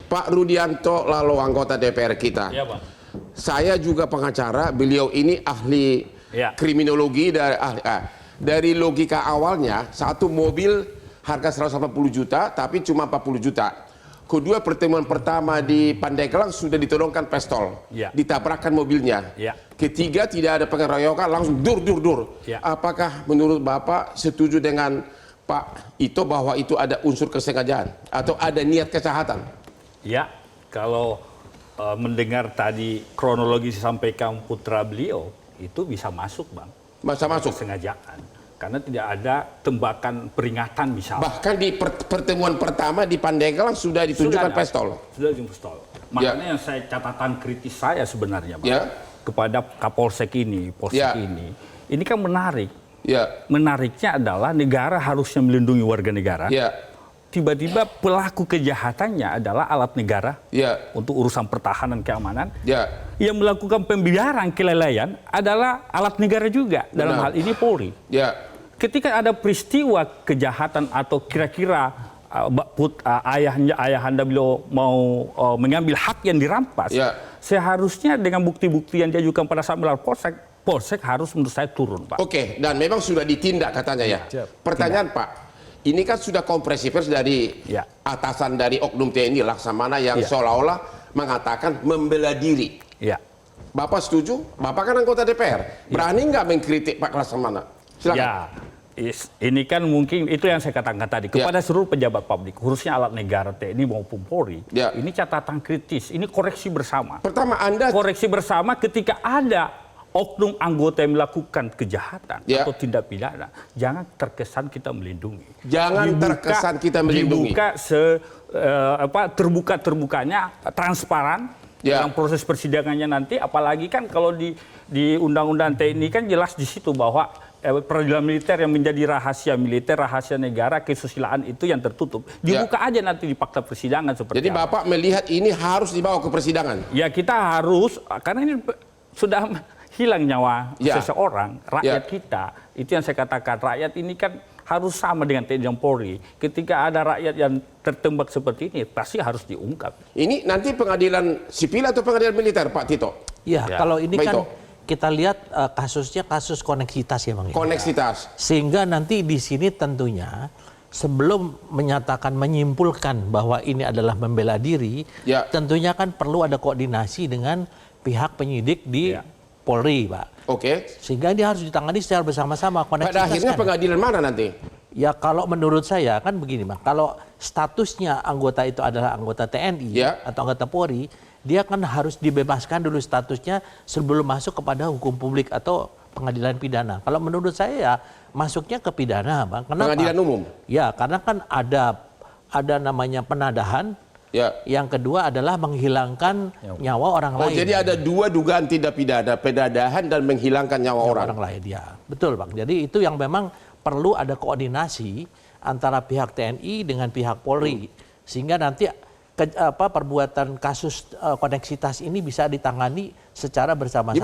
Pak Rudianto lalu anggota DPR kita. Ya, Pak. Saya juga pengacara, beliau ini ahli kriminologi dari logika awalnya satu mobil harga 180 juta tapi cuma 40 juta. Kedua, pertemuan pertama di Pandeglang sudah ditodongkan pistol, ditabrakkan mobilnya. Ketiga, tidak ada pengeroyokan, langsung dur. Apakah menurut Bapak setuju dengan Pak Ito bahwa itu ada unsur kesengajaan atau ada niat kejahatan? Ya, kalau mendengar tadi kronologi disampaikan putra beliau, itu bisa masuk, Bang. Masa masuk? Kesengajaan. Karena tidak ada tembakan peringatan misalnya. Bahkan di pertemuan pertama di Pandeglang sudah ditunjukkan pistol. Sudah ditunjukkan pistol. Makanya yang saya catatan kritis saya sebenarnya, Bang, kepada Kapolsek ini, Polsek ini kan menarik. Menariknya adalah negara harusnya melindungi warga negara. Tiba-tiba pelaku kejahatannya adalah alat negara untuk urusan pertahanan keamanan. Yang melakukan pembiaran kelalaian adalah alat negara juga. Dalam hal ini Polri. Ketika ada peristiwa kejahatan atau kira-kira ayahanda beliau mau mengambil hak yang dirampas, seharusnya dengan bukti-bukti yang diajukan pada saat melapor Polsek harus menurut saya turun, Pak. Oke, dan memang sudah ditindak katanya ya. Pertanyaan Pak, ini kan sudah konferensi pers dari atasan dari Oknum TNI Laksamana yang seolah-olah mengatakan membela diri. Bapak setuju? Bapak kan anggota DPR. Berani nggak mengkritik Pak Laksamana? Silakan. Ini kan mungkin itu yang saya katakan tadi kepada seluruh pejabat publik, khususnya alat negara TNI maupun Polri. Ini catatan kritis, ini koreksi bersama. Pertama, Anda koreksi bersama ketika ada oknum anggota yang melakukan kejahatan atau tindak pidana, jangan terkesan kita melindungi. Dibuka terbuka-terbukanya, transparan dalam proses persidangannya nanti. Apalagi kan kalau di Undang-Undang TNI kan jelas di situ bahwa peradilan militer yang menjadi rahasia militer, rahasia negara, kesusilaan itu yang tertutup. Dibuka aja nanti di fakta persidangan seperti Jadi Bapak melihat ini harus dibawa ke persidangan? Ya, kita harus, karena ini sudah hilang nyawa seseorang, rakyat kita. Itu yang saya katakan, rakyat ini kan harus sama dengan TNI dan Polri. Ketika ada rakyat yang tertembak seperti ini, pasti harus diungkap. Ini nanti pengadilan sipil atau pengadilan militer, Pak Tito? Kalau ini kan kita lihat kasusnya kasus koneksitas ya, Bang. Koneksitas. Sehingga nanti di sini tentunya sebelum menyatakan menyimpulkan bahwa ini adalah membela diri, tentunya kan perlu ada koordinasi dengan pihak penyidik di Polri, Pak. Sehingga dia harus ditangani secara bersama-sama. Pada akhirnya pengadilan mana nanti? Ya kalau menurut saya kan begini, Bang. Kalau statusnya anggota itu adalah anggota TNI atau anggota Polri, dia kan harus dibebaskan dulu statusnya sebelum masuk kepada hukum publik atau pengadilan pidana. Kalau menurut saya ya masuknya ke pidana, Bang. Kenapa? Pengadilan umum? Ya, karena kan ada namanya penadahan. Yang kedua adalah menghilangkan nyawa orang lain. Jadi ada dua dugaan tindak pidana, penadahan dan menghilangkan nyawa orang lain. Ya, betul, Bang. Jadi itu yang memang perlu ada koordinasi antara pihak TNI dengan pihak Polri sehingga nanti perbuatan kasus koneksitas ini bisa ditangani secara bersama-sama.